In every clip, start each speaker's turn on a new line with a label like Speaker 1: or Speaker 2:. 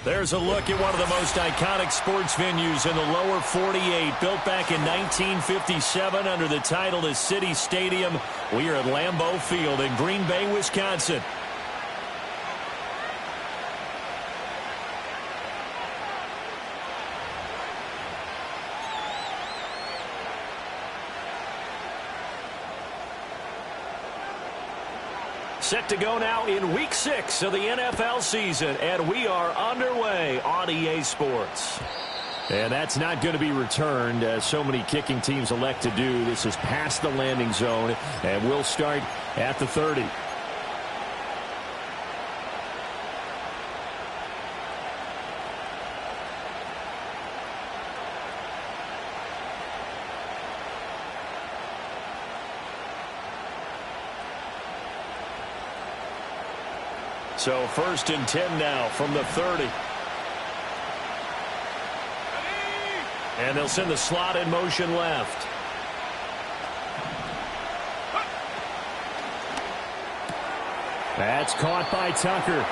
Speaker 1: There's a look at one of the most iconic sports venues in the lower 48, built back in 1957 under the title of City Stadium. We are at Lambeau Field in Green Bay, Wisconsin. Set to go now in Week 6 of the NFL season, and we are underway on EA Sports. And that's not going to be returned, as so many kicking teams elect to do. This is past the landing zone, and we'll start at the 30. So 1st and 10 now from the 30. And they'll send the slot in motion left. That's caught by Tucker.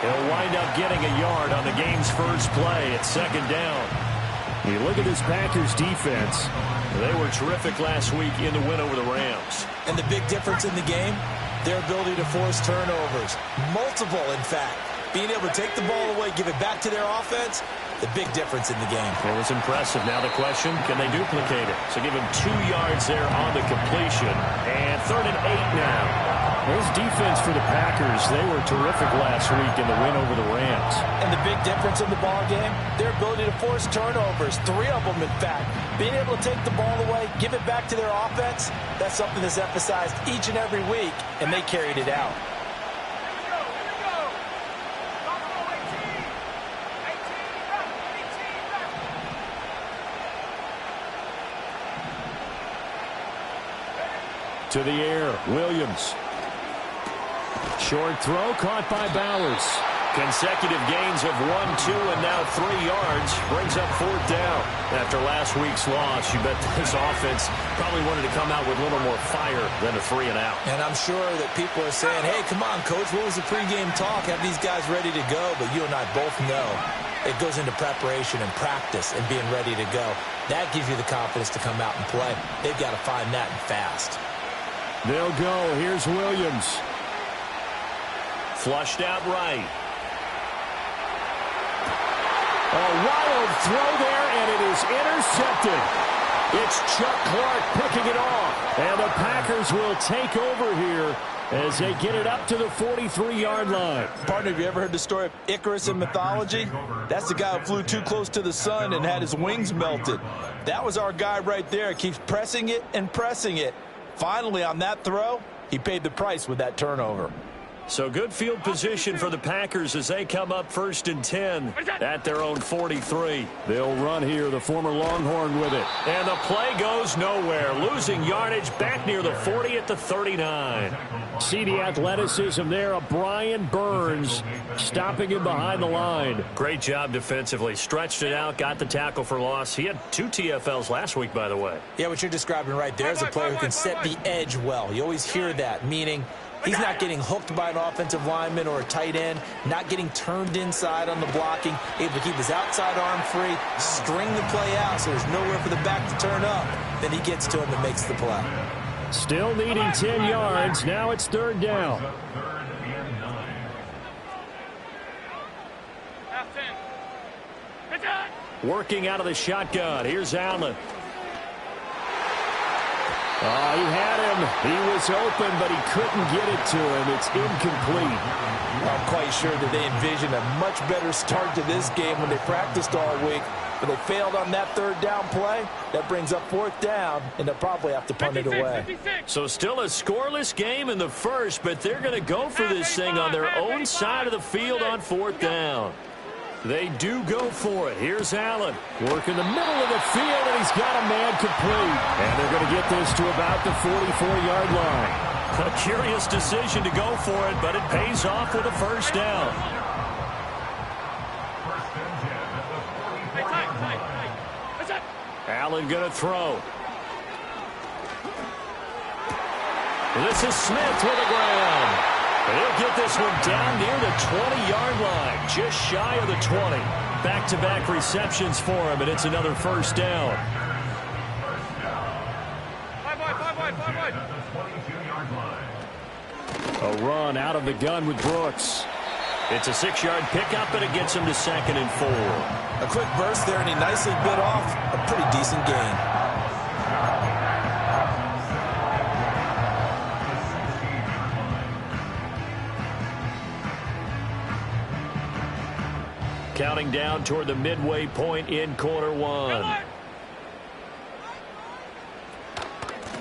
Speaker 1: He'll wind up getting a yard on the game's first play at 2nd down. You look at this Packers defense. They were terrific last week in the win over the Rams.
Speaker 2: And the big difference in the game, their ability to force turnovers. Multiple, in fact. Being able to take the ball away, give it back to their offense, the big difference in the game.
Speaker 1: It was impressive. Now the question, can they duplicate it? So give him 2 yards there on the completion. And 3rd and 8 now. This defense for the Packers, they were terrific last week in the win over the Rams.
Speaker 2: And the big difference in the ball game, their ability to force turnovers. 3 of them, in fact. Being able to take the ball away, give it back to their offense, that's something that's emphasized each and every week, and they carried it out.
Speaker 1: To the air, Williams. Short throw caught by Bowers. Consecutive gains of 1, 2, and now 3 yards. Brings up 4th down. After last week's loss, you bet this offense probably wanted to come out with a little more fire than a 3 and out.
Speaker 2: And I'm sure that people are saying, hey, come on, Coach, what was the pregame talk? Have these guys ready to go? But you and I both know it goes into preparation and practice and being ready to go. That gives you the confidence to come out and play. They've got to find that and fast.
Speaker 1: They'll go. Here's Williams. Flushed out right. A wild throw there, and it is intercepted. It's Chuck Clark picking it off. And the Packers will take over here as they get it up to the 43-yard line.
Speaker 2: Partner, have you ever heard the story of Icarus in mythology? That's the guy who flew too close to the sun and had his wings melted. That was our guy right there. Keeps pressing it and pressing it. Finally, on that throw, he paid the price with that turnover.
Speaker 1: So good field position for the Packers as they come up 1st and 10 at their own 43. They'll run here, the former Longhorn with it. And the play goes nowhere. Losing yardage back near the 40 at the 39. See the athleticism there of Brian Burns stopping him behind the line. Great job defensively. Stretched it out, got the tackle for loss. He had 2 TFLs last week, by the way.
Speaker 2: Yeah, what you're describing right there is a player who can set the edge well. You always hear that, meaning he's not getting hooked by an offensive lineman or a tight end, not getting turned inside on the blocking, able to keep his outside arm free, string the play out so there's nowhere for the back to turn up. Then he gets to him and makes the play.
Speaker 1: Still needing 10 yards. Now it's 3rd down. Working out of the shotgun. Here's Allen. Oh, he had him. He was open, but he couldn't get it to him. It's incomplete.
Speaker 2: I'm quite sure that they envisioned a much better start to this game when they practiced all week. But they failed on that 3rd down play. That brings up 4th down, and they'll probably have to punt it away.
Speaker 1: So still a scoreless game in the first, but they're going to go for this thing on their own side of the field on 4th down. They do go for it. Here's Allen. Working the middle of the field, and he's got a man complete. And they're going to get this to about the 44-yard line. A curious decision to go for it, but it pays off with a 1st down. Allen going to throw. This is Smith with the ground. He'll get this one down near the 20-yard line, just shy of the 20. Back-to-back receptions for him, and it's another first down. A run out of the gun with Brooks. It's a 6-yard pickup, and it gets him to 2nd and 4.
Speaker 2: A quick burst there, and he nicely bit off a pretty decent gain.
Speaker 1: Counting down toward the midway point in quarter one.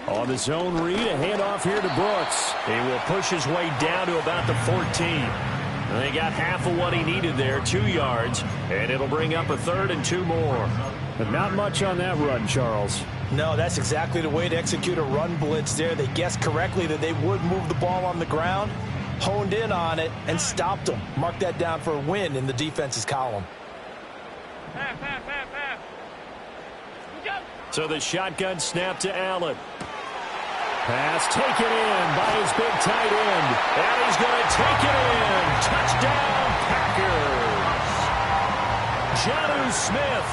Speaker 1: On the zone read, a handoff here to Brooks. He will push his way down to about the 14. And they got half of what he needed there, 2 yards, and it'll bring up a 3rd and 2 more. But not much on that run, Charles.
Speaker 2: No, that's exactly the way to execute a run blitz there. They guessed correctly that they would move the ball on the ground, honed in on it, and stopped them. Mark that down for a win in the defense's column.
Speaker 1: So the shotgun snap to Allen. Pass taken in by his big tight end. And he's going to take it in. Touchdown, Packers. Jonnu Smith,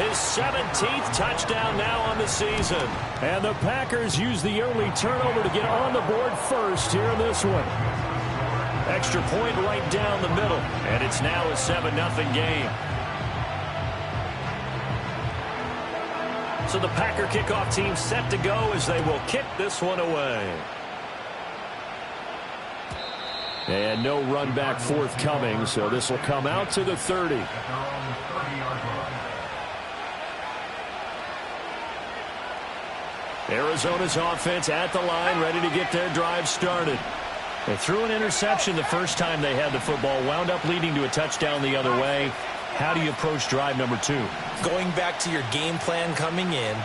Speaker 1: his 17th touchdown now on the season. And the Packers use the early turnover to get on the board first here in this one. Extra point right down the middle. And it's now a 7-0 game. So the Packer kickoff team set to go as they will kick this one away. And no run back forthcoming, so this will come out to the 30. Arizona's offense at the line, ready to get their drive started. They threw an interception the first time they had the football, wound up leading to a touchdown the other way. How do you approach drive number 2?
Speaker 2: Going back to your game plan coming in,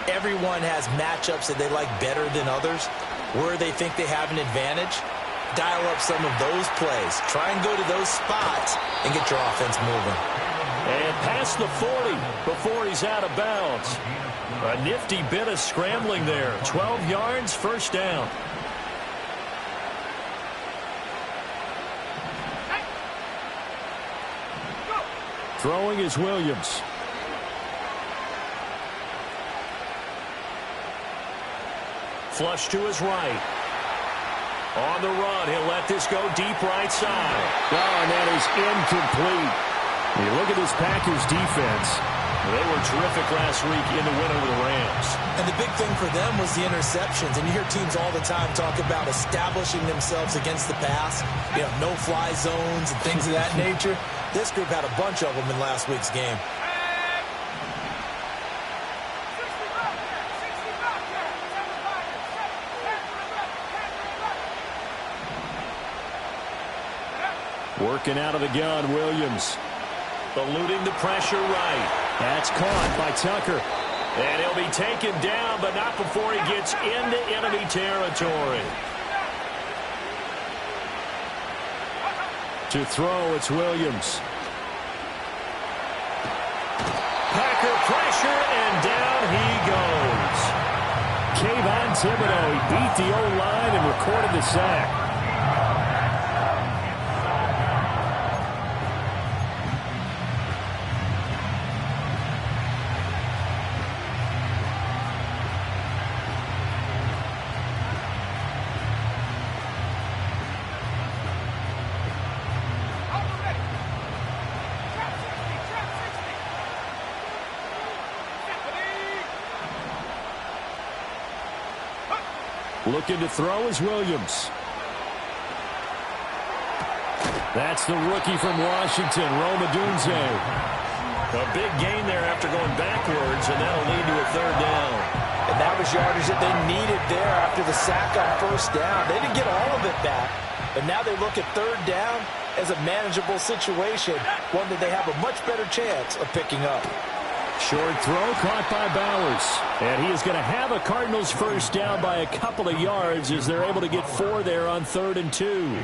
Speaker 2: everyone has matchups that they like better than others. Where they think they have an advantage, dial up some of those plays. Try and go to those spots and get your offense moving.
Speaker 1: And past the 40 before he's out of bounds. A nifty bit of scrambling there. 12 yards, first down. Throwing is Williams. Flush to his right. On the run, he'll let this go deep right side. Oh, and that is incomplete. You look at this Packers defense. They were terrific last week in the win over the Rams.
Speaker 2: And the big thing for them was the interceptions. And you hear teams all the time talk about establishing themselves against the pass. You know, no-fly zones and things of that nature. This group had a bunch of them in last week's game.
Speaker 1: Working out of the gun, Williams. Eluding the pressure right. That's caught by Tucker. And he'll be taken down, but not before he gets into enemy territory. To throw, it's Williams. Packer pressure, and down he goes. Kayvon Thibodeau, he beat the O-line and recorded the sack. Looking to throw is Williams. That's the rookie from Washington, Rome Odunze. A big gain there after going backwards, and that'll lead to a 3rd down.
Speaker 2: And that was yardage that they needed there after the sack on 1st down. They didn't get all of it back, but now they look at 3rd down as a manageable situation, one that they have a much better chance of picking up.
Speaker 1: Short throw caught by Bowers. And he is going to have a Cardinals first down by a couple of yards as they're able to get 4 there on 3rd and 2.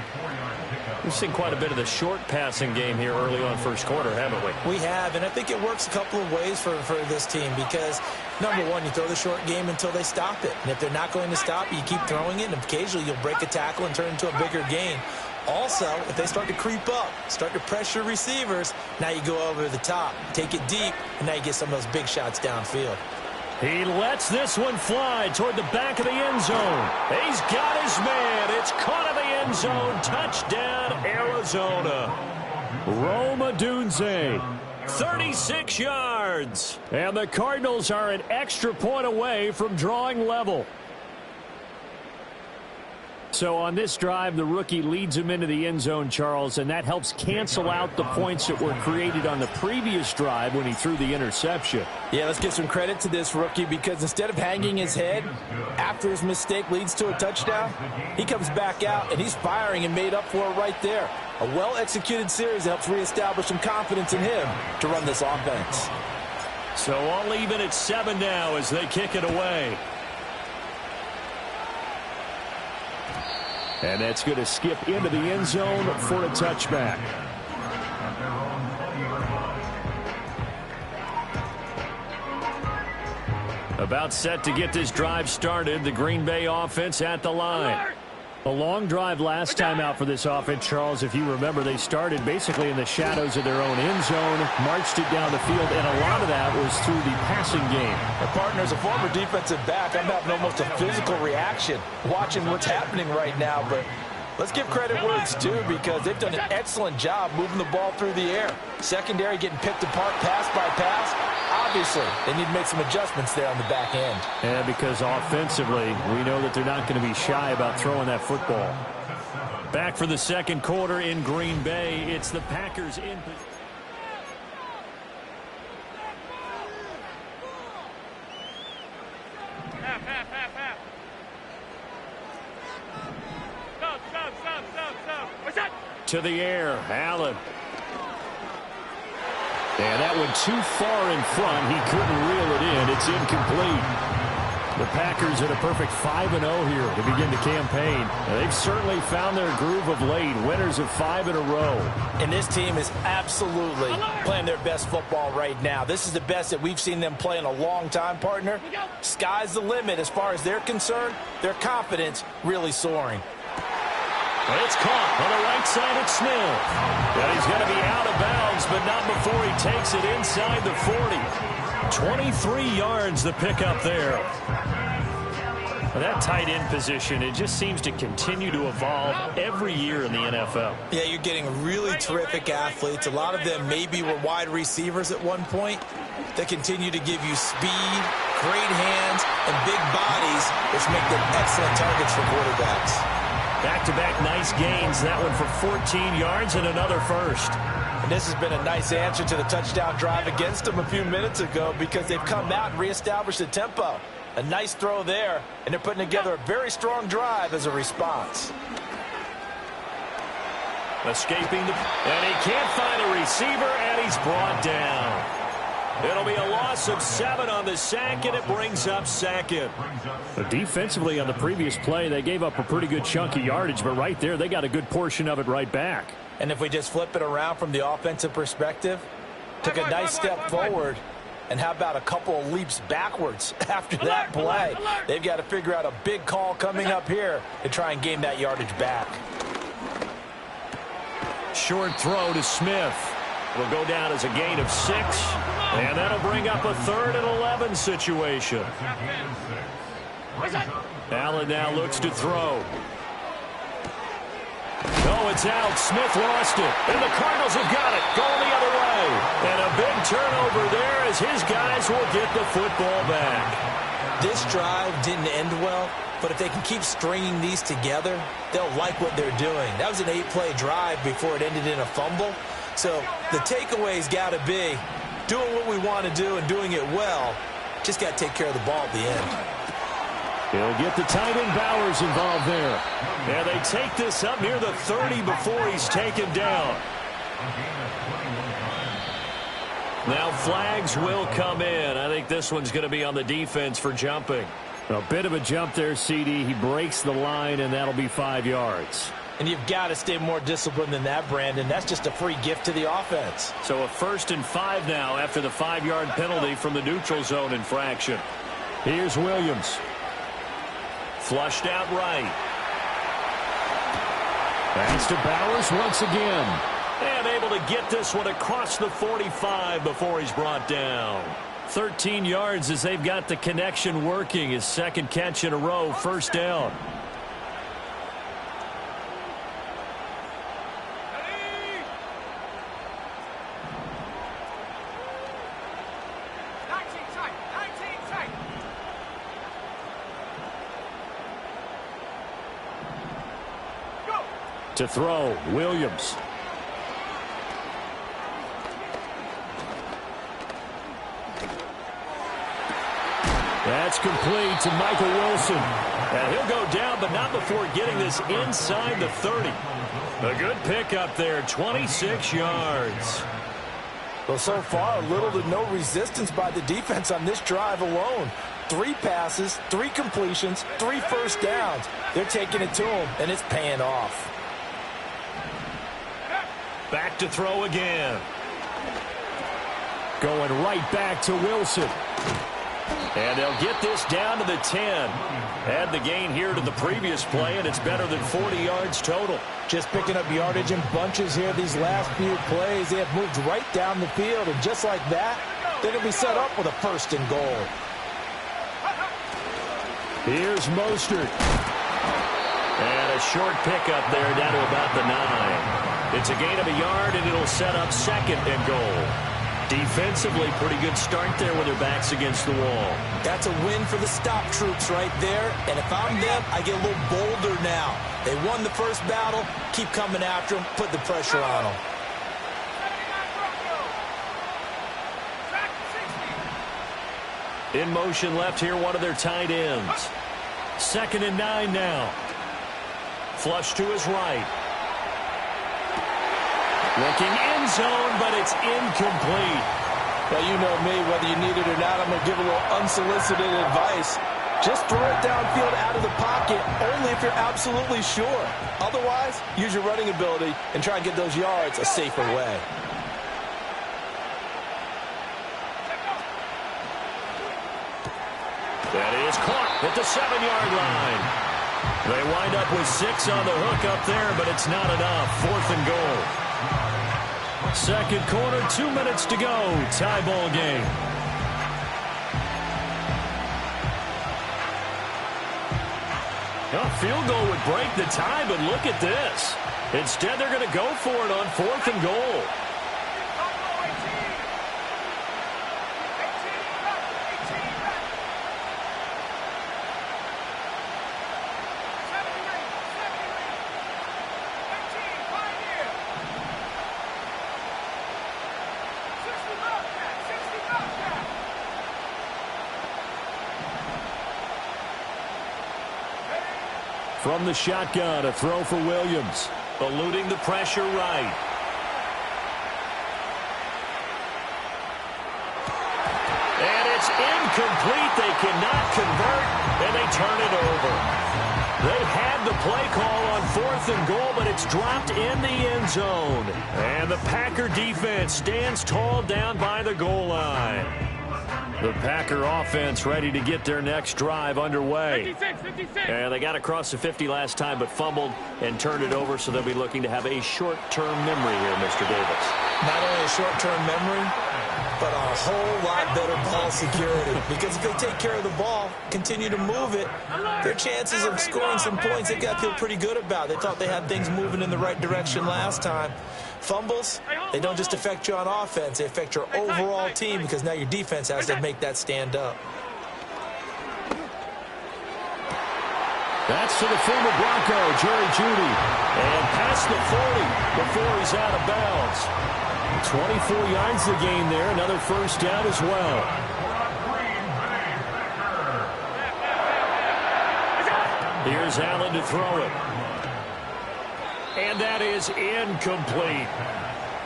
Speaker 1: We've seen quite a bit of the short passing game here early on first quarter, haven't we?
Speaker 2: We have, and I think it works a couple of ways for this team because, number one, you throw the short game until they stop it. And if they're not going to stop it, you keep throwing it, and occasionally you'll break a tackle and turn into a bigger gain. Also, if they start to creep up, start to pressure receivers, now you go over the top, take it deep, and now you get some of those big shots downfield.
Speaker 1: He lets this one fly toward the back of the end zone. He's got his man. It's caught in the end zone. Touchdown, Arizona. Rome Odunze, 36 yards. And the Cardinals are an extra point away from drawing level. So on this drive, the rookie leads him into the end zone, Charles, and that helps cancel out the points that were created on the previous drive when he threw the interception.
Speaker 2: Yeah, let's give some credit to this rookie because instead of hanging his head after his mistake leads to a touchdown, he comes back out and he's firing and made up for it right there. A well-executed series helps reestablish some confidence in him to run this offense.
Speaker 1: So all even at 7 now as they kick it away. And that's going to skip into the end zone for a touchback. About set to get this drive started. The Green Bay offense at the line. A long drive last time out for this offense, Charles. If you remember, they started basically in the shadows of their own end zone, marched it down the field, and a lot of that was through the passing game.
Speaker 2: My partner, as a former defensive back, I'm having almost a physical reaction watching what's happening right now, but let's give credit where it's due because they've done an excellent job moving the ball through the air. Secondary getting picked apart pass by pass. Obviously, they need to make some adjustments there on the back end.
Speaker 1: Yeah, because offensively, we know that they're not going to be shy about throwing that football. Back for the second quarter in Green Bay. It's the Packers in position. To the air, Allen. And that one too far in front. He couldn't reel it in. It's incomplete. The Packers at a perfect 5-0 here to begin the campaign. And they've certainly found their groove of late. Winners of 5 in a row.
Speaker 2: And this team is absolutely playing their best football right now. This is the best that we've seen them play in a long time, partner. Sky's the limit as far as they're concerned. Their confidence really soaring.
Speaker 1: It's caught on the right side at Smith. And he's going to be out of bounds, but not before he takes it inside the 40. 23 yards the pickup there. That tight end position, it just seems to continue to evolve every year in the NFL.
Speaker 2: Yeah, you're getting really terrific athletes. A lot of them maybe were wide receivers at one point. They continue to give you speed, great hands, and big bodies, which make them excellent targets for quarterbacks.
Speaker 1: Back-to-back nice gains. That one for 14 yards and another first.
Speaker 2: And this has been a nice answer to the touchdown drive against them a few minutes ago because they've come out and reestablished the tempo. A nice throw there, and they're putting together a very strong drive as a response.
Speaker 1: Escaping, and he can't find a receiver, and he's brought down. It'll be a loss of 7 on the sack, and it brings up second. Defensively on the previous play, they gave up a pretty good chunk of yardage, but right there, they got a good portion of it right back.
Speaker 2: And if we just flip it around from the offensive perspective, took a nice step forward, and how about a couple of leaps backwards after that play? They've got to figure out a big call coming up here to try and gain that yardage back.
Speaker 1: Short throw to Smith. It'll go down as a gain of 6, and that'll bring up a 3rd and 11 situation. Allen now looks to throw. No, it's out. Smith lost it, and the Cardinals have got it. Going the other way. And a big turnover there as his guys will get the football back.
Speaker 2: This drive didn't end well, but if they can keep stringing these together, they'll like what they're doing. That was an 8-play drive before it ended in a fumble. So the takeaway's got to be doing what we want to do and doing it well. Just got to take care of the ball at the end.
Speaker 1: He'll get the tight end Bowers involved there. And they take this up near the 30 before he's taken down. Now flags will come in. I think this one's going to be on the defense for jumping. A bit of a jump there, CD. He breaks the line, and that'll be 5 yards.
Speaker 2: And you've got to stay more disciplined than that, Brandon. That's just a free gift to the offense.
Speaker 1: So a 1st and 5 now after the 5-yard penalty from the neutral zone infraction. Here's Williams. Flushed out right. Pass to Bowers once again. And able to get this one across the 45 before he's brought down. 13 yards as they've got the connection working. His second catch in a row, first down. To throw, Williams. That's complete to Michael Wilson. And he'll go down, but not before getting this inside the 30. A good pickup there, 26 yards.
Speaker 2: Well, so far, little to no resistance by the defense on this drive alone. 3 passes, 3 completions, 3 first downs. They're taking it to him, and it's paying off.
Speaker 1: Back to throw again. Going right back to Wilson. And they'll get this down to the 10. Add the gain here to the previous play, and it's better than 40 yards total.
Speaker 2: Just picking up yardage in bunches here these last few plays. They have moved right down the field, and just like that, they're going to be set up with a first and goal.
Speaker 1: Here's Mostert. And a short pickup there down to about the 9. It's a gain of a yard, and it'll set up second and goal. Defensively, pretty good start there with their backs against the wall.
Speaker 2: That's a win for the stop troops right there. And if I'm them, I get a little bolder now. They won the first battle. Keep coming after them. Put the pressure on them.
Speaker 1: In motion left here, one of their tight ends. 2nd and 9 now. Flush to his right. Looking end zone, but it's incomplete.
Speaker 2: Well, you know me, whether you need it or not, I'm going to give a little unsolicited advice. Just throw it downfield out of the pocket, only if you're absolutely sure. Otherwise, use your running ability and try and get those yards a safer way.
Speaker 1: That is caught at the 7-yard line. They wind up with 6 on the hook up there, but it's not enough. 4th and goal. Second quarter, 2 minutes to go. Tie ball game. A field goal would break the tie, but look at this. Instead, they're going to go for it on 4th and goal. From the shotgun, a throw for Williams. Eluding the pressure right. And it's incomplete. They cannot convert, and they turn it over. They had the play call on 4th and goal, but it's dropped in the end zone. And the Packer defense stands tall down by the goal line. The Packer offense ready to get their next drive underway. 56. And they got across the 50 last time, but fumbled and turned it over, so they'll be looking to have a short-term memory here, Mr. Davis.
Speaker 2: Not only a short-term memory, but a whole lot better ball security. Because if they take care of the ball, continue to move it, their chances of scoring some points, they got to feel pretty good about. They thought they had things moving in the right direction last time. Fumbles, they don't just affect you on offense, they affect your overall team because now your defense has to make that stand up.
Speaker 1: That's to the former Bronco, Jerry Jeudy. And past the 40 before he's out of bounds. 24 yards the gain there, another first down as well. Here's Allen to throw it. And that is incomplete.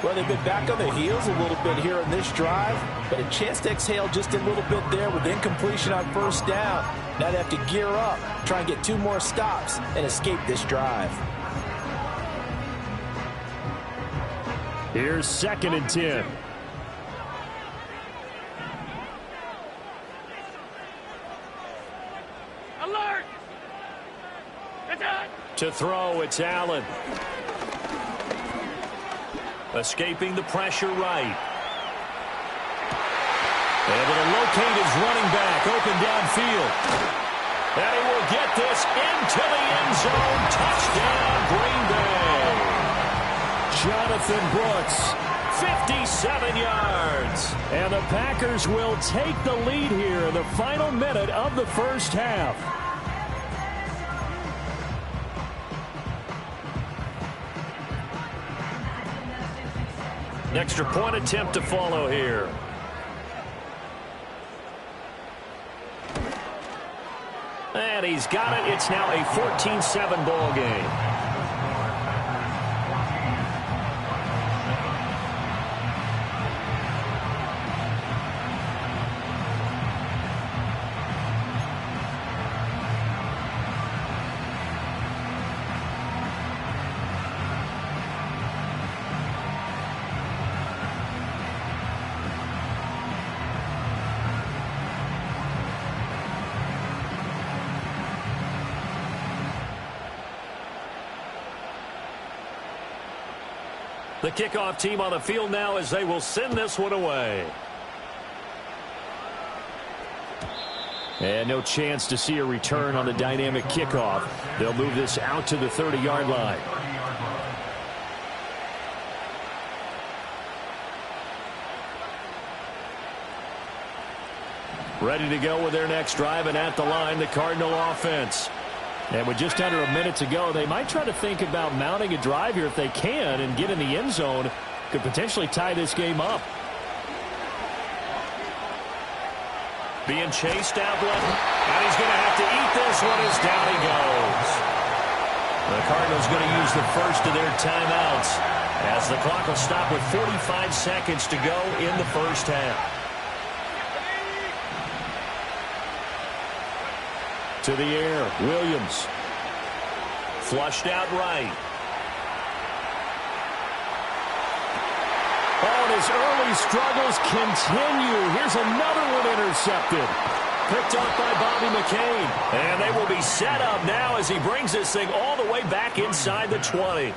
Speaker 2: Well, they've been back on their heels a little bit here in this drive, but a chance to exhale just a little bit there with incompletion on first down. Now they have to gear up, try and get 2 more stops, and escape this drive.
Speaker 1: Here's 2nd and 10.
Speaker 3: Alert!
Speaker 1: To throw, it's Allen. Escaping the pressure right. Able to locate his running back open downfield. And he will get this into the end zone. Touchdown, Green Bay. Jonathan Brooks, 57 yards. And the Packers will take the lead here in the final minute of the first half. An extra point attempt to follow here. And he's got it. It's now a 14-7 ball game. The kickoff team on the field now as they will send this one away. And no chance to see a return on the dynamic kickoff. They'll move this out to the 30-yard line. Ready to go with their next drive, and at the line, the Cardinal offense. And with just under a minute to go, they might try to think about mounting a drive here if they can and get in the end zone. Could potentially tie this game up. Being chased out one, and he's going to have to eat this one as down he goes. The Cardinals going to use the first of their timeouts as the clock will stop with 45 seconds to go in the first half. To the air, Williams. Flushed out right. Oh, and his early struggles continue. Here's another one intercepted. Picked up by Bobby McCain. And they will be set up now as he brings this thing all the way back inside the 20.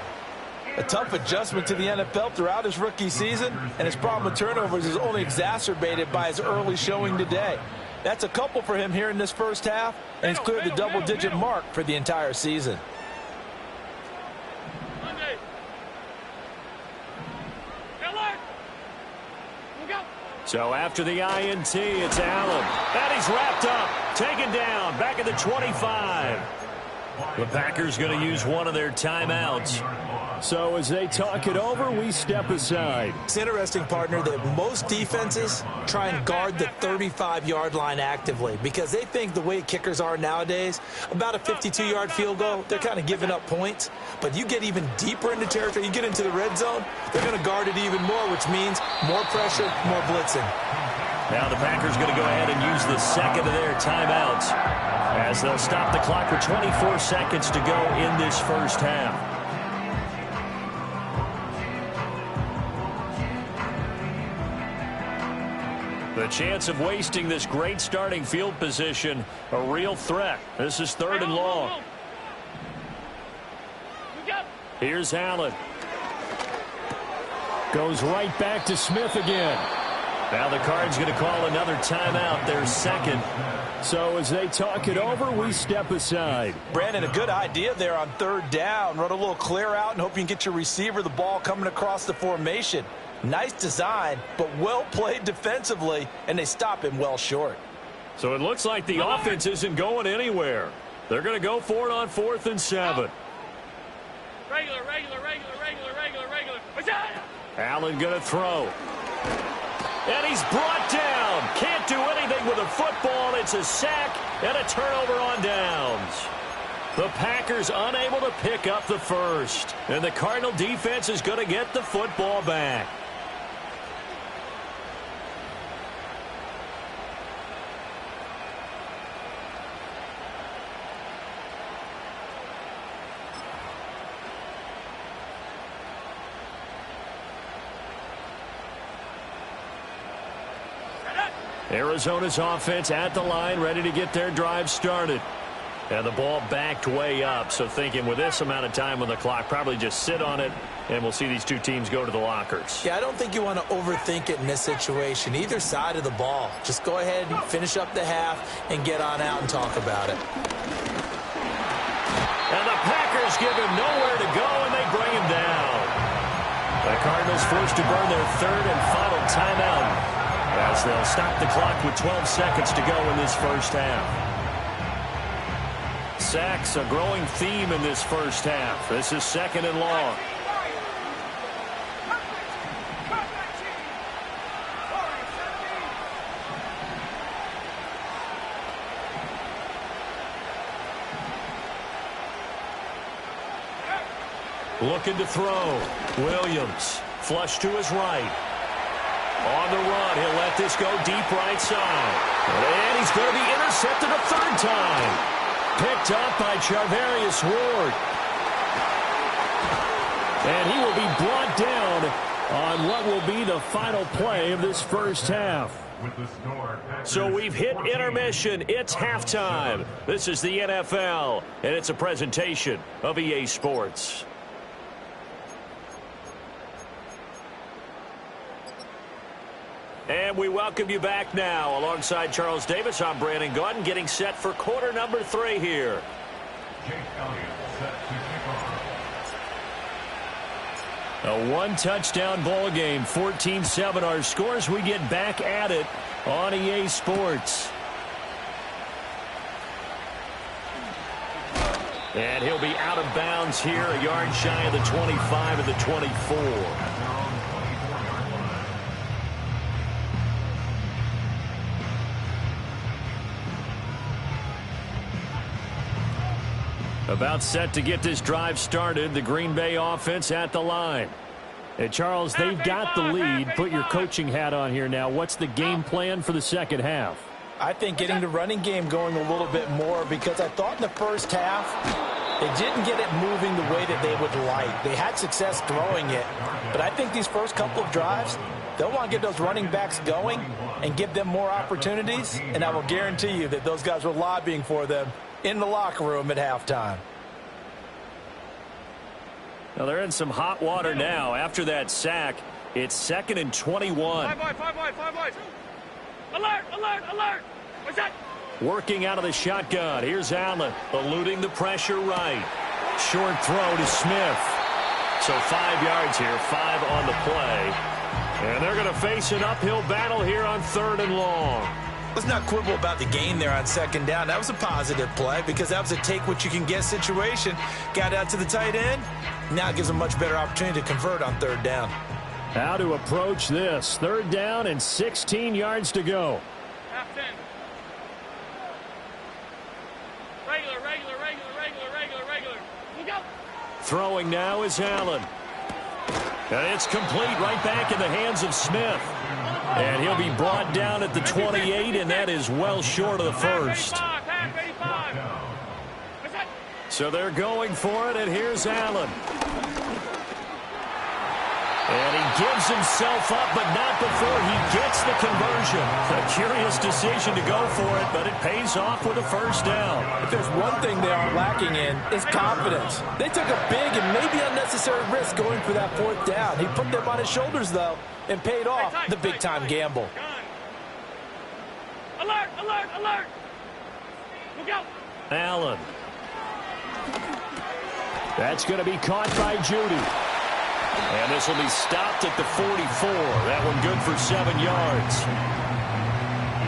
Speaker 2: A tough adjustment to the NFL throughout his rookie season, and his problem with turnovers is only exacerbated by his early showing today. That's a couple for him here in this first half, and he's cleared the double-digit mark for the entire season.
Speaker 1: So after the INT, it's Allen. And he's wrapped up, taken down, back at the 25. The Packers going to use one of their timeouts. So as they talk it over, we step aside.
Speaker 2: It's interesting, partner, that most defenses try and guard the 35-yard line actively because they think the way kickers are nowadays, about a 52-yard field goal, they're kind of giving up points. But you get even deeper into territory, you get into the red zone, they're going to guard it even more, which means more pressure, more blitzing.
Speaker 1: Now the Packers going to go ahead and use the second of their timeouts as they'll stop the clock for 24 seconds to go in this first half. The chance of wasting this great starting field position, a real threat. This is 3rd and long. Here's Allen. Goes right back to Smith again. Now the Cards going to call another timeout, their second. So as they talk it over, we step aside.
Speaker 2: Brandon, a good idea there on 3rd down. Run a little clear out and hope you can get your receiver the ball coming across the formation. Nice design, but well played defensively, and they stop him well short.
Speaker 1: So it looks like the offense isn't going anywhere. They're going to go for it on 4th and 7.
Speaker 3: Regular.
Speaker 1: Allen going to throw. And he's brought down. Can't do anything with a football. It's a sack and a turnover on downs. The Packers unable to pick up the first. And the Cardinal defense is going to get the football back. Arizona's offense at the line, ready to get their drive started. And the ball backed way up, so thinking with this amount of time on the clock, probably just sit on it, and we'll see these two teams go to the lockers.
Speaker 2: Yeah, I don't think you want to overthink it in this situation. Either side of the ball. Just go ahead and finish up the half and get on out and talk about it.
Speaker 1: And the Packers give him nowhere to go, and they bring him down. The Cardinals forced to burn their third and final timeout as they'll stop the clock with 12 seconds to go in this first half. Sacks, a growing theme in this first half. This is second and long. Looking to throw. Williams, flush to his right. On the run, he'll let this go deep right side. And he's going to be intercepted a third time. Picked up by Charvarius Ward. And he will be brought down on what will be the final play of this first half. So we've hit intermission. It's halftime. This is the NFL, and it's a presentation of EA Sports. And we welcome you back now. Alongside Charles Davis, I'm Brandon Gaudin, getting set for quarter number 3 here. A one-touchdown ball game, 14-7 our scores. We get back at it on EA Sports. And he'll be out of bounds here, a yard shy of the 25 of the 24. About set to get this drive started. The Green Bay offense at the line. Hey, Charles, they've got the lead. Put your coaching hat on here now. What's the game plan for the second half?
Speaker 2: I think getting the running game going a little bit more, because I thought in the first half they didn't get it moving the way that they would like. They had success throwing it, but I think these first couple of drives, they'll want to get those running backs going and give them more opportunities, and I will guarantee you that those guys were lobbying for them in the locker room at halftime.
Speaker 1: Now they're in some hot water now. After that sack, it's 2nd and 21.
Speaker 3: Five wide. Alert, alert, alert. What's that?
Speaker 1: Working out of the shotgun. Here's Allen, eluding the pressure right. Short throw to Smith. So 5 yards here, 5 on the play. And they're going to face an uphill battle here on 3rd and long.
Speaker 2: Let's not quibble about the gain there on 2nd down. That was a positive play because that was a take-what-you-can-get situation. Got out to the tight end. Now it gives a much better opportunity to convert on 3rd down.
Speaker 1: How to approach this. 3rd down and 16 yards to go.
Speaker 3: Half 10. Regular. Look out.
Speaker 1: Throwing now is Allen. And it's complete right back in the hands of Smith. And he'll be brought down at the 28, and that is well short of the first. So they're going for it, and here's Allen. And he gives himself up, but not before he gets the conversion. A curious decision to go for it, but it pays off with a first down.
Speaker 2: If there's one thing they are lacking in, it's confidence. They took a big and maybe unnecessary risk going for that 4th down. He put them on his shoulders, though, and paid off the big-time gamble.
Speaker 3: Alert. Look out.
Speaker 1: Allen. That's going to be caught by Judy. And this will be stopped at the 44. That one good for 7 yards.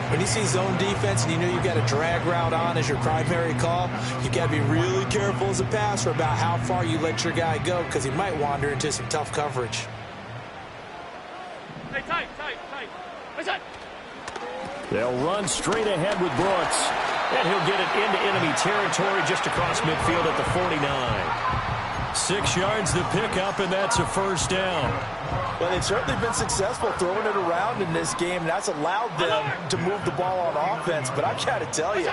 Speaker 2: When you see zone defense and you know you've got a drag route on as your primary call, you've got to be really careful as a passer about how far you let your guy go because he might wander into some tough coverage.
Speaker 3: Hey, tight. What's that?
Speaker 1: They'll run straight ahead with Brooks. And he'll get it into enemy territory just across midfield at the 49. 6 yards to pick up, and that's a first down.
Speaker 2: Well, they've certainly been successful throwing it around in this game, and that's allowed them to move the ball on offense. But I've got to tell you,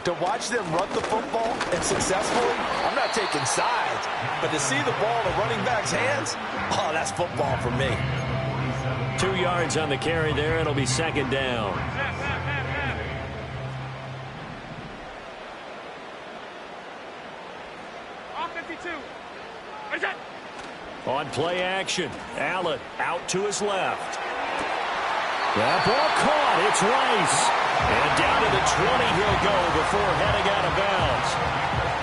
Speaker 2: to watch them run the football and successfully, I'm not taking sides, but to see the ball in the running back's hands, oh, that's football for me.
Speaker 1: 2 yards on the carry there. It'll be 2nd down. On play action, Allen out to his left. That ball caught. It's Rice. And down to the 20 he'll go before heading out of bounds.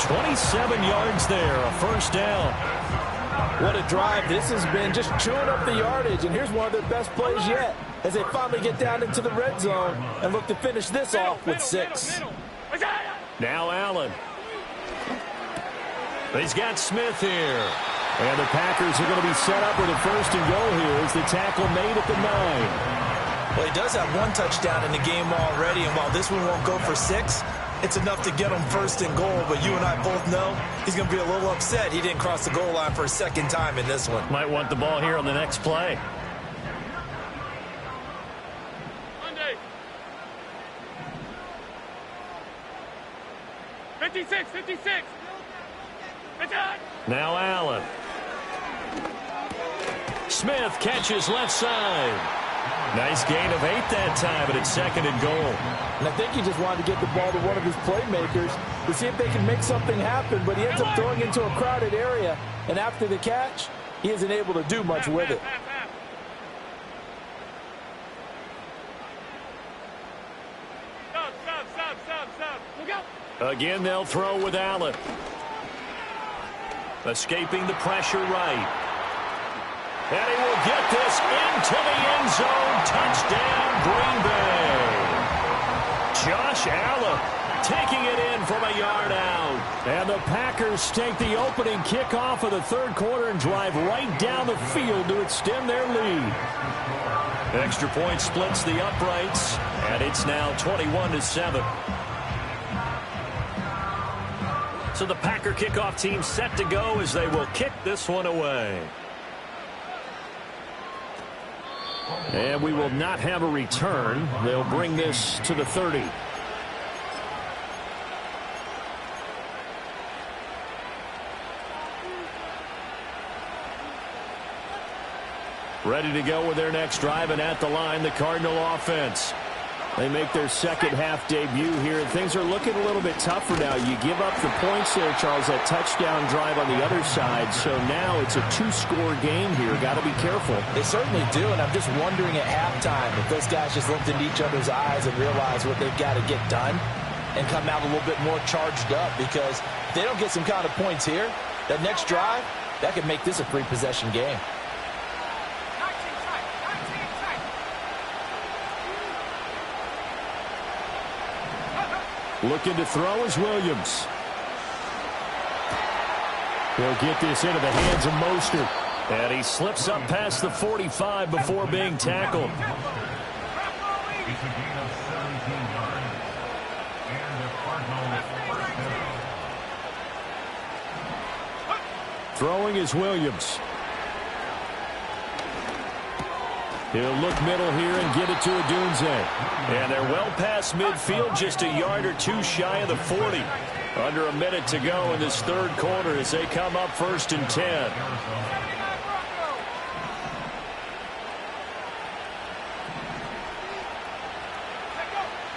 Speaker 1: 27 yards there, a first down.
Speaker 2: What a drive this has been, just chewing up the yardage. And here's one of their best plays yet as they finally get down into the red zone and look to finish this off with 6.
Speaker 1: Now Allen. He's got Smith here. And the Packers are going to be set up with a first and goal here as the tackle made at the 9.
Speaker 2: Well, he does have one touchdown in the game already, and while this one won't go for 6, it's enough to get him first and goal. But you and I both know he's going to be a little upset he didn't cross the goal line for a second time in this one.
Speaker 1: Might want the ball here on the next play.
Speaker 3: Monday. 56, 56.
Speaker 1: Now Allen. Smith catches left side. Nice gain of 8 that time, but it's second and goal.
Speaker 2: And I think he just wanted to get the ball to one of his playmakers to see if they can make something happen, but he ends up throwing into a crowded area, and after the catch, he isn't able to do much with it.
Speaker 3: Stop.
Speaker 1: Again, they'll throw with Allen. Escaping the pressure right. And he will get this into the end zone. Touchdown, Green Bay. Josh Allen taking it in from a yard out. And the Packers take the opening kickoff of the third quarter and drive right down the field to extend their lead. Extra point splits the uprights, and it's now 21-7. So the Packer kickoff team set to go as they will kick this one away. And we will not have a return. They'll bring this to the 30. Ready to go with their next drive, and at the line, the Cardinal offense. They make their second half debut here, and things are looking a little bit tougher now. You give up the points there, Charles, that touchdown drive on the other side. So now it's a 2-score game here. Got to be careful.
Speaker 2: They certainly do, and I'm just wondering at halftime if those guys just looked into each other's eyes and realized what they've got to get done and come out a little bit more charged up, because if they don't get some kind of points here, that next drive, that could make this a free-possession game.
Speaker 1: Looking to throw is Williams. He'll get this into the hands of Mostert. And he slips up past the 45 before being tackled. Throwing is Williams. He'll look middle here and get it to Odunze. And they're well past midfield, just a yard or two shy of the 40. Under a minute to go in this third quarter as they come up first and 10.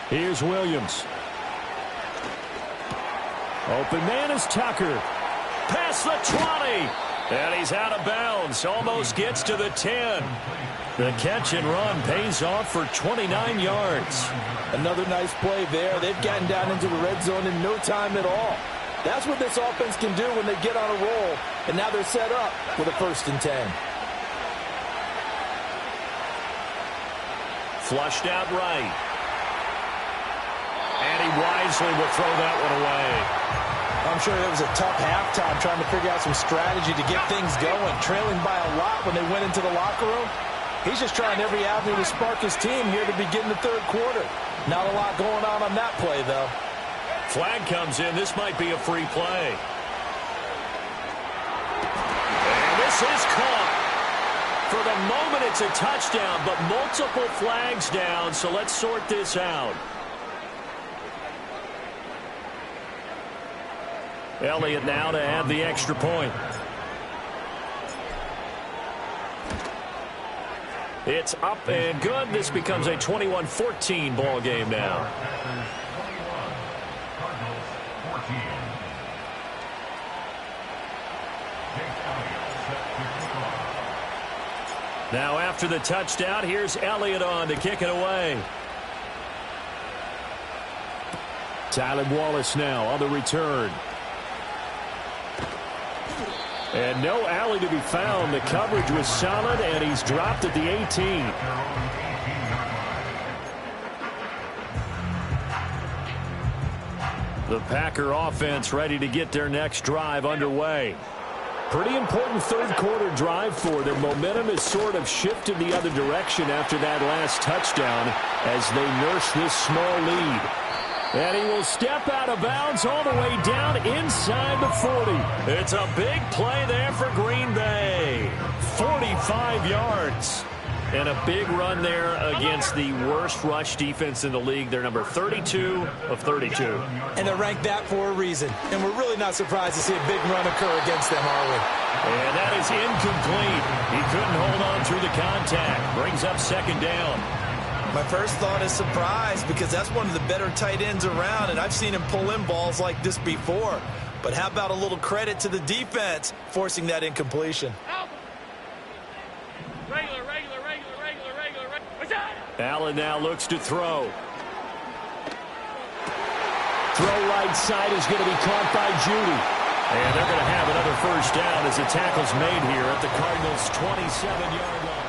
Speaker 1: Here's Williams. Open man is Tucker. Past the 20. And he's out of bounds. Almost gets to the 10. The catch and run pays off for 29 yards.
Speaker 2: Another nice play there. They've gotten down into the red zone in no time at all. That's what this offense can do when they get on a roll. And now they're set up with a first and 10.
Speaker 1: Flushed out right. And he wisely will throw that one away.
Speaker 2: I'm sure it was a tough halftime trying to figure out some strategy to get things going. Trailing by a lot when they went into the locker room. He's just trying every avenue to spark his team here to begin the third quarter. Not a lot going on that play, though.
Speaker 1: Flag comes in. This might be a free play. And this is caught. For the moment, it's a touchdown, but multiple flags down, so let's sort this out. Elliott now to add the extra point. It's up and good. This becomes a 21-14 ball game now. Now after the touchdown, here's Elliott on to kick it away. Tyler Wallace now on the return. And no alley to be found. The coverage was solid, and he's dropped at the 18. The Packer offense ready to get their next drive underway. Pretty important third quarter drive for them. Momentum has sort of shifted the other direction after that last touchdown as they nurse this small lead. And he will step out of bounds all the way down inside the 40. It's a big play there for Green Bay. 45 yards. And a big run there against the worst rush defense in the league. They're number 32 of 32.
Speaker 2: And they're ranked that for a reason. And we're really not surprised to see a big run occur against them, are we?
Speaker 1: And that is incomplete. He couldn't hold on through the contact. Brings up second down.
Speaker 4: My first thought is surprise because that's one of the better tight ends around, and I've seen him pull in balls like this before. But how about a little credit to the defense forcing that incompletion?
Speaker 3: Regular.
Speaker 1: Allen now looks to throw. Throw right side is going to be caught by Judy. And they're going to have another first down as the tackle's made here at the Cardinals' 27-yard line.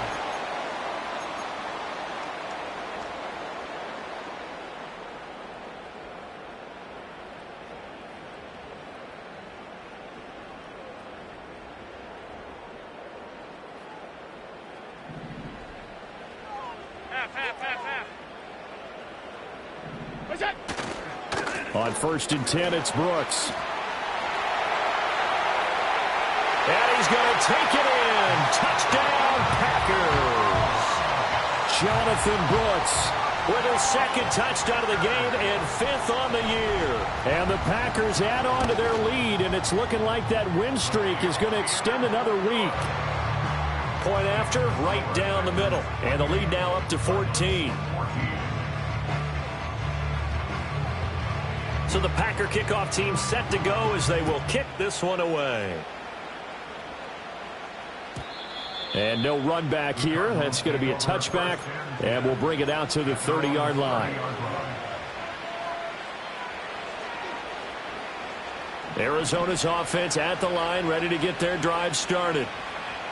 Speaker 3: Half. What's that?
Speaker 1: On 1st and 10, it's Brooks. And he's going to take it in. Touchdown, Packers. Jonathan Brooks with his second touchdown of the game and 5th on the year. And the Packers add on to their lead, and it's looking like that win streak is going to extend another week. Point after, right down the middle. And the lead now up to 14. So the Packer kickoff team set to go as they will kick this one away. And no run back here. That's going to be a touchback. And we'll bring it out to the 30-yard line. Arizona's offense at the line, ready to get their drive started.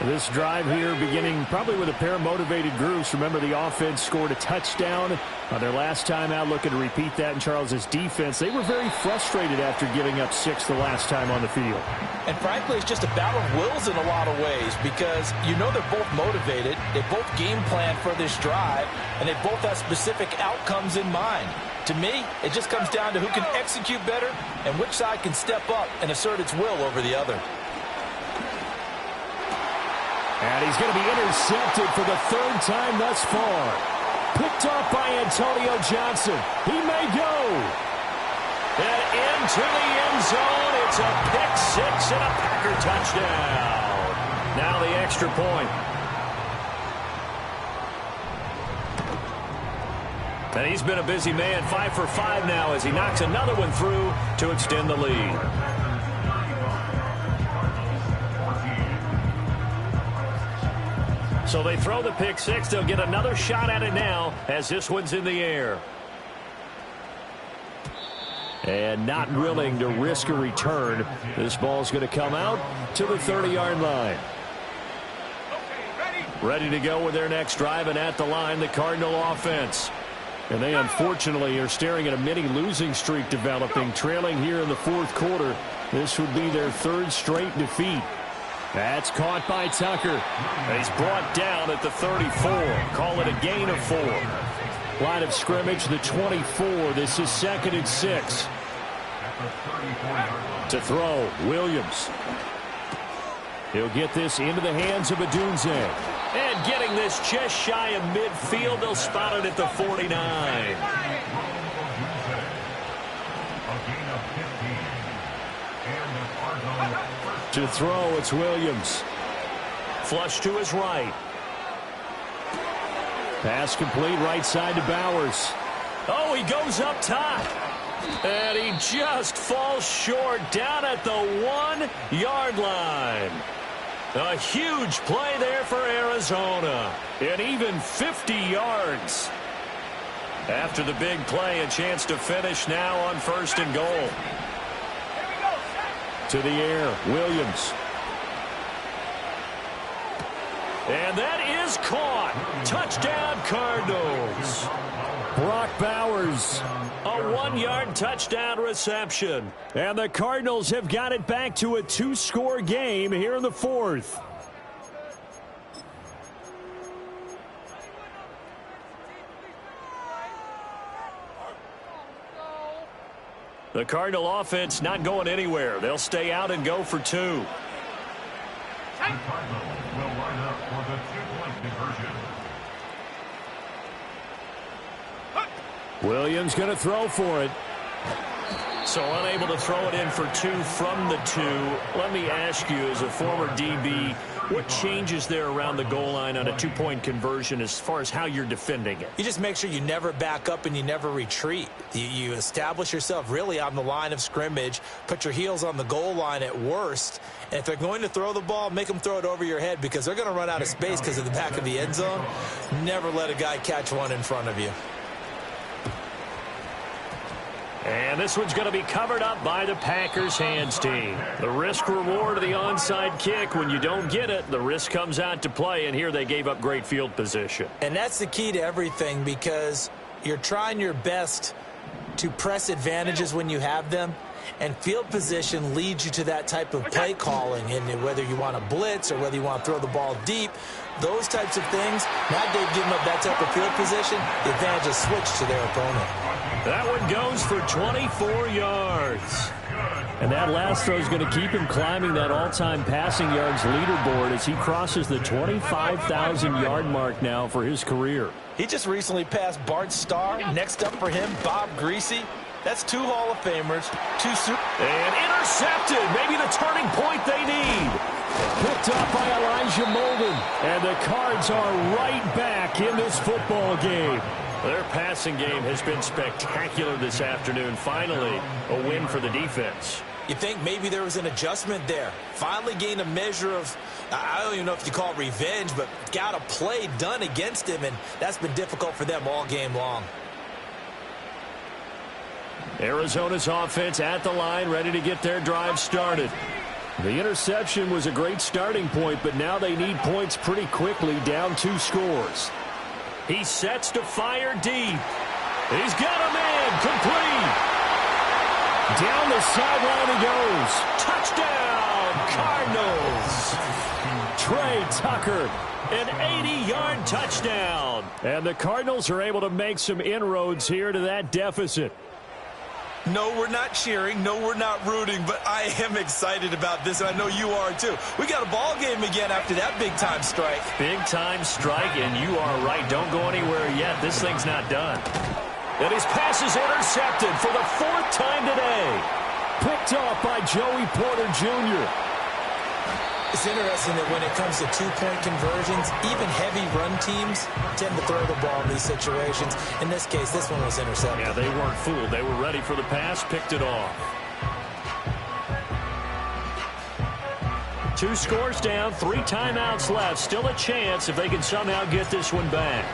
Speaker 1: This drive here beginning probably with a pair of motivated groups. Remember, the offense scored a touchdown on their last time out. Looking to repeat that in Charles's defense. They were very frustrated after giving up 6 the last time on the field.
Speaker 2: And frankly, it's just a battle of wills in a lot of ways because you know they're both motivated. They both game plan for this drive, and they both have specific outcomes in mind. To me, it just comes down to who can execute better and which side can step up and assert its will over the other.
Speaker 1: And he's going to be intercepted for the 3rd time thus far. Picked off by Antonio Johnson. He may go. And into the end zone. It's a pick 6 and a Packer touchdown. Now the extra point. And he's been a busy man. 5 for 5 now as he knocks another one through to extend the lead. So they throw the pick 6. They'll get another shot at it now as this one's in the air. And not willing to risk a return. This ball's going to come out to the 30-yard line. Ready to go with their next drive, and at the line, the Cardinal offense. And they unfortunately are staring at a mini losing streak developing, trailing here in the 4th quarter. This would be their 3rd straight defeat. That's caught by Tucker. He's brought down at the 34. Call it a gain of 4. Line of scrimmage, the 24. This is 2nd and 6. To throw, Williams. He'll get this into the hands of Adunze. And getting this just shy of midfield. They'll spot it at the 49. To throw, it's Williams. Flush to his right. Pass complete right side to Bowers. Oh, he goes up top. And he just falls short down at the 1-yard line. A huge play there for Arizona. And even 50 yards. After the big play, a chance to finish now on 1st and goal. To the air, Williams. And that is caught. Touchdown, Cardinals. Brock Bowers. A 1-yard touchdown reception. And the Cardinals have got it back to a 2-score game here in the 4th. The Cardinal offense not going anywhere. They'll stay out and go for 2.
Speaker 5: The Cardinals will line up for the 2-point conversion.
Speaker 1: Williams going to throw for it. So unable to throw it in for 2 from the 2. Let me ask you, as a former DB, what changes there around the goal line on a 2-point conversion as far as how you're defending it?
Speaker 2: You just make sure you never back up and you never retreat. You establish yourself really on the line of scrimmage, put your heels on the goal line at worst, and if they're going to throw the ball, make them throw it over your head because they're going to run out of space because of the back of the end zone. Never let a guy catch one in front of you.
Speaker 1: And this one's going to be covered up by the Packers hands team. The risk reward of the onside kick. When you don't get it, the risk comes out to play, and here they gave up great field position.
Speaker 2: And that's the key to everything because you're trying your best to press advantages when you have them, and field position leads you to that type of play calling. And whether you want to blitz or whether you want to throw the ball deep, those types of things, now they've given up that type of field position, the advantage is switched to their opponent.
Speaker 1: That one goes for 24 yards. And that last throw is going to keep him climbing that all-time passing yards leaderboard as he crosses the 25,000-yard mark now for his career.
Speaker 4: He just recently passed Bart Starr. Next up for him, Bob Greasy. That's 2 Hall of Famers, 2 Super.
Speaker 1: And intercepted. Maybe the turning point they need. Picked up by Elijah Molden. And the Cards are right back in this football game. Their passing game has been spectacular this afternoon. Finally, a win for the defense.
Speaker 2: You think maybe there was an adjustment there. Finally gained a measure of, I don't even know if you call it revenge, but got a play done against him, and that's been difficult for them all game long.
Speaker 1: Arizona's offense at the line, ready to get their drive started. The interception was a great starting point, but now they need points pretty quickly, down 2 scores. He sets to fire deep. He's got a man complete. Down the sideline he goes. Touchdown, Cardinals. Trey Tucker, an 80-yard touchdown. And the Cardinals are able to make some inroads here to that deficit.
Speaker 4: No, we're not cheering. No, we're not rooting, but I am excited about this, and I know you are too. We got a ball game again after that big-time strike.
Speaker 1: Big-time strike, and you are right. Don't go anywhere yet. This thing's not done. And his pass is intercepted for the 4th time today. Picked off by Joey Porter Jr.
Speaker 2: It's interesting that when it comes to 2-point conversions, even heavy run teams tend to throw the ball in these situations. In this case, this one was intercepted.
Speaker 1: Yeah, they weren't fooled. They were ready for the pass, picked it off. 2 scores down, 3 timeouts left. Still a chance if they can somehow get this one back.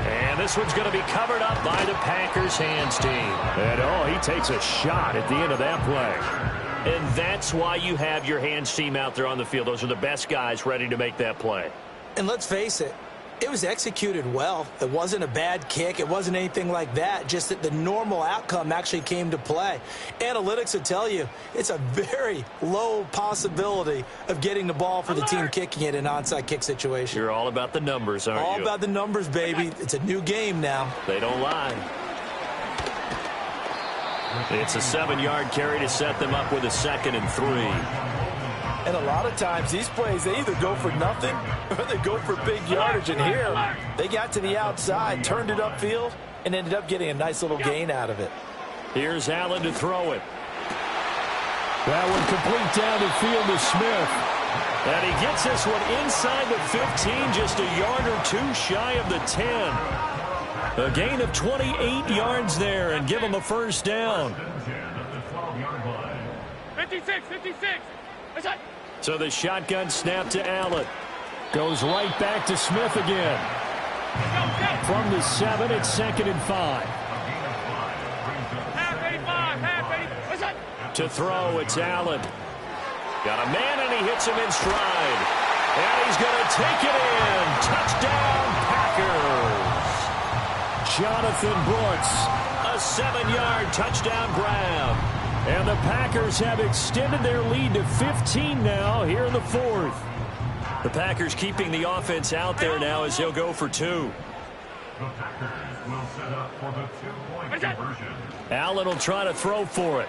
Speaker 1: And this one's going to be covered up by the Packers hands team. And, he takes a shot at the end of that play. And that's why you have your hands team out there on the field. Those are the best guys ready to make that play.
Speaker 2: And let's face it, it was executed well. It wasn't a bad kick. It wasn't anything like that. Just that the normal outcome actually came to play. Analytics will tell you it's a very low possibility of getting the ball for the team kicking it in an onside kick situation.
Speaker 1: You're all about the numbers, aren't you?
Speaker 2: All about the numbers, baby. It's a new game now.
Speaker 1: They don't lie. It's a 7-yard carry to set them up with a 2nd and 3.
Speaker 4: And a lot of times these plays, they either go for nothing or they go for big yardage. And here, they got to the outside, turned it upfield, and ended up getting a nice little gain out of it.
Speaker 1: Here's Allen to throw it. That one complete down the field to Smith. And he gets this one inside the 15, just a yard or 2 shy of the 10. A gain of 28 yards there and give him a 1st down.
Speaker 3: 56, 56.
Speaker 1: So the shotgun snap to Allen. Goes right back to Smith again. From the 7, it's 2nd and 5. To throw, it's Allen. Got a man, and he hits him in stride. And he's going to take it in. Touchdown, Packers. Jonathan Brooks, a 7-yard touchdown grab. And the Packers have extended their lead to 15 now here in the 4th. The Packers keeping the offense out there now as they'll go for 2.
Speaker 5: The Packers will set up for the 2-point conversion.
Speaker 1: Allen will try to throw for it.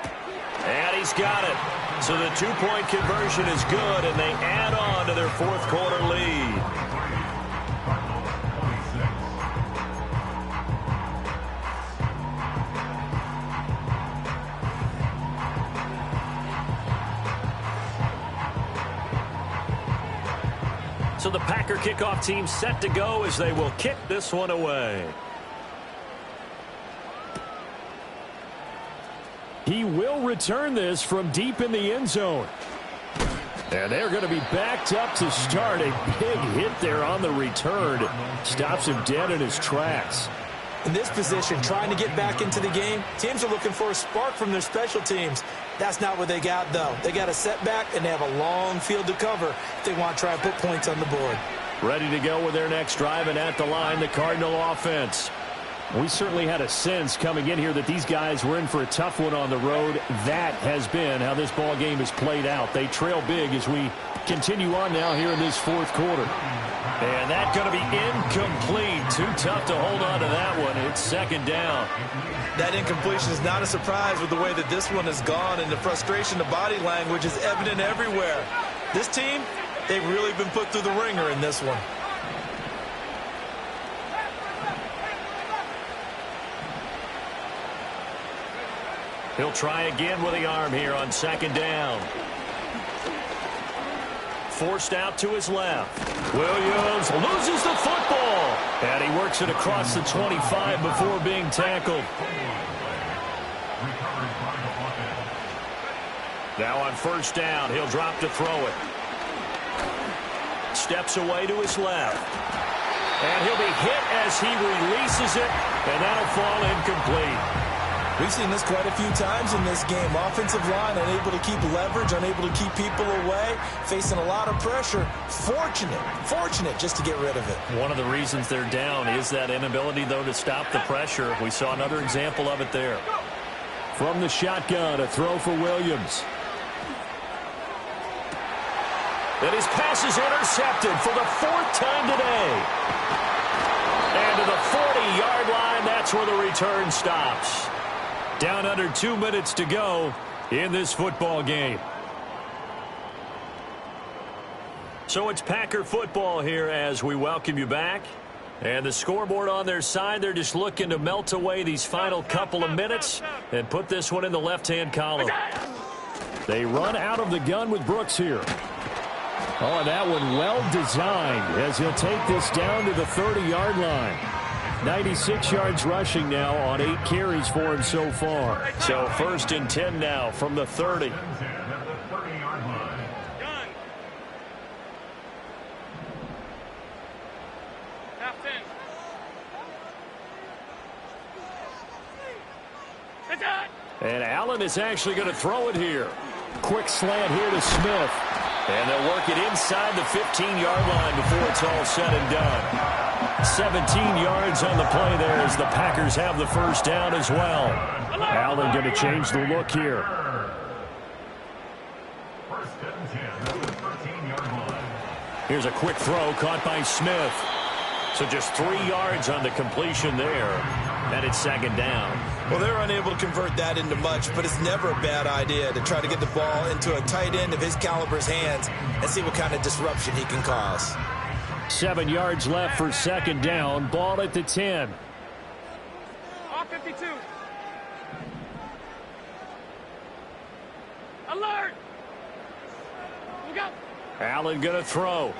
Speaker 1: And he's got it. So the 2-point conversion is good, and they add on to their 4th quarter lead. So the Packer kickoff team set to go as they will kick this one away. He will return this from deep in the end zone. And they're going to be backed up to start. A big hit there on the return. Stops him dead in his tracks.
Speaker 2: In this position, trying to get back into the game, teams are looking for a spark from their special teams. That's not what they got, though. They got a setback, and they have a long field to cover if they want to try and put points on the board.
Speaker 1: Ready to go with their next drive, and at the line, the Cardinal offense. We certainly had a sense coming in here that these guys were in for a tough one on the road. That has been how this ball game has played out. They trail big as we continue on now here in this 4th quarter. And that's going to be incomplete. Too tough to hold on to that one. It's 2nd down.
Speaker 4: That incompletion is not a surprise with the way that this one has gone, and the frustration, the body language is evident everywhere. This team, they've really been put through the ringer in this one.
Speaker 1: He'll try again with the arm here on 2nd down. Forced out to his left. Williams loses the football. And he works it across the 25 before being tackled. Now on 1st down, he'll drop to throw it. Steps away to his left. And he'll be hit as he releases it. And that'll fall incomplete.
Speaker 4: We've seen this quite a few times in this game. Offensive line unable to keep leverage, unable to keep people away, facing a lot of pressure. Fortunate just to get rid of it.
Speaker 1: One of the reasons they're down is that inability, though, to stop the pressure. We saw another example of it there. From the shotgun, a throw for Williams. And his pass is intercepted for the 4th time today. And to the 40-yard line, that's where the return stops. Down under 2 minutes to go in this football game. So it's Packer football here as we welcome you back. And the scoreboard on their side, they're just looking to melt away these final couple of minutes and put this one in the left-hand column. They run out of the gun with Brooks here. Oh, and that one well designed as he'll take this down to the 30-yard line. 96 yards rushing now on 8 carries for him so far. So 1st and 10 now from the 30. And Allen is actually going to throw it here. Quick slant here to Smith. And they'll work it inside the 15-yard line before it's all said and done. 17 yards on the play there as the Packers have the 1st down as well. Allen going to change the look here. Here's a quick throw caught by Smith. So just 3 yards on the completion there. And it's 2nd down.
Speaker 4: Well, they're unable to convert that into much, but it's never a bad idea to try to get the ball into a tight end of his caliber's hands and see what kind of disruption he can cause.
Speaker 1: 7 yards left for 2nd down. Ball at the 10.
Speaker 3: All 52. Alert! Look out!
Speaker 1: Allen going to throw.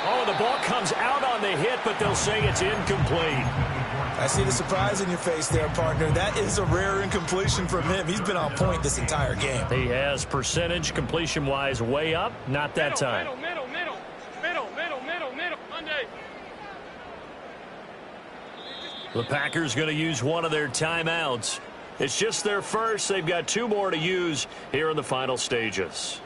Speaker 1: Oh, the ball comes out on the hit, but they'll say it's incomplete.
Speaker 4: I see the surprise in your face there, partner. That is a rare incompletion from him. He's been on point this entire game.
Speaker 1: He has percentage completion-wise way up. Not that time.
Speaker 3: Middle. Monday.
Speaker 1: The Packers going to use one of their timeouts. It's just their first. They've got 2 more to use here in the final stages.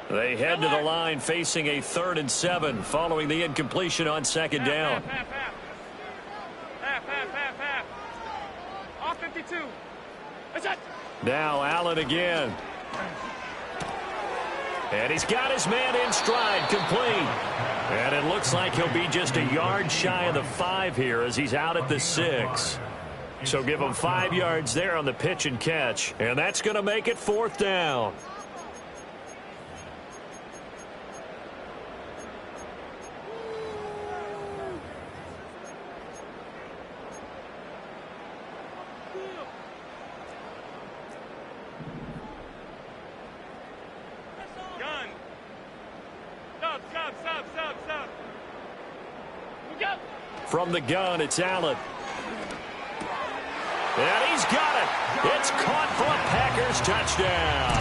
Speaker 1: They head to the line facing a 3rd and 7 following the incompletion on 2nd down.
Speaker 3: Half. Off 52. That's it.
Speaker 1: Now Allen again. And he's got his man in stride, complete. And it looks like he'll be just a yard shy of the 5 here as he's out at the 6. So give him 5 yards there on the pitch and catch. And that's going to make it 4th down.
Speaker 3: Gun. Sub. We go.
Speaker 1: From the gun, it's Allen. And he's got it. It's caught for a Packers touchdown.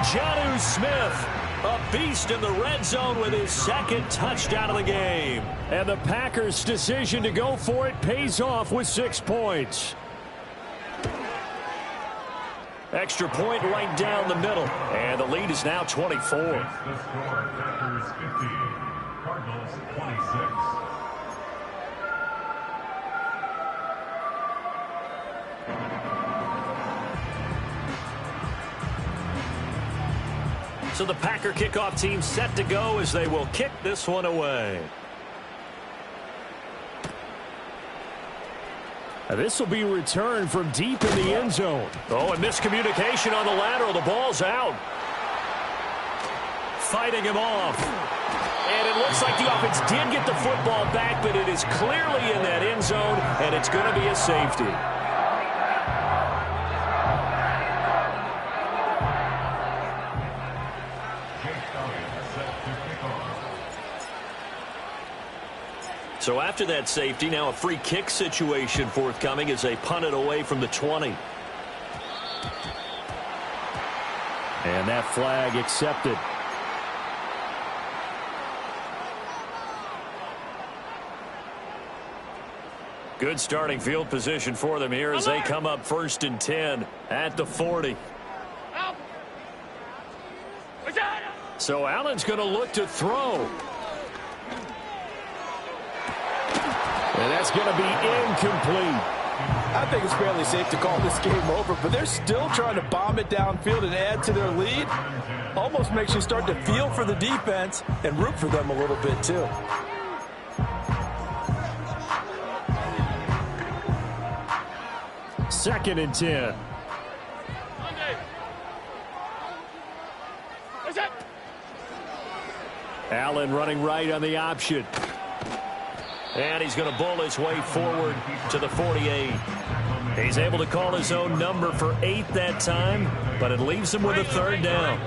Speaker 1: Jonnu Smith, a beast in the red zone with his 2nd touchdown of the game. And the Packers' decision to go for it pays off with 6 points. Extra point right down the middle. And the lead is now 24.
Speaker 5: The score, Packers 50, Cardinals 26.
Speaker 1: So the Packer kickoff team set to go as they will kick this one away. This will be returned from deep in the end zone. Oh, and miscommunication on the lateral. The ball's out. Fighting him off. And it looks like the offense did get the football back, but it is clearly in that end zone, and it's going to be a safety. So after that safety, now a free kick situation forthcoming as they punt it away from the 20. And that flag accepted. Good starting field position for them here as they come up 1st and 10 at the 40. So Allen's going to look to throw. And that's going to be incomplete.
Speaker 6: I think it's fairly safe to call this game over, but they're still trying to bomb it downfield and add to their lead. Almost makes you start to feel for the defense and root for them a little bit, too.
Speaker 1: Second and 10. Allen running right on the option. And he's going to bull his way forward to the 48. He's able to call his own number for 8 that time, but it leaves him with a 3rd down.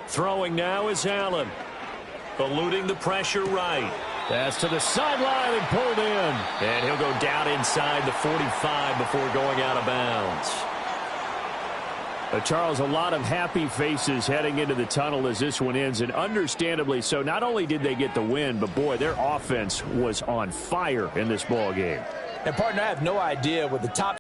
Speaker 1: Throwing now is Allen. Eluding the pressure right. That's to the sideline and pulled in. And he'll go down inside the 45 before going out of bounds.
Speaker 7: Charles, a lot of happy faces heading into the tunnel as this one ends, and understandably so. Not only did they get the win, but, boy, their offense was on fire in this ball game.
Speaker 2: And, partner, I have no idea what the top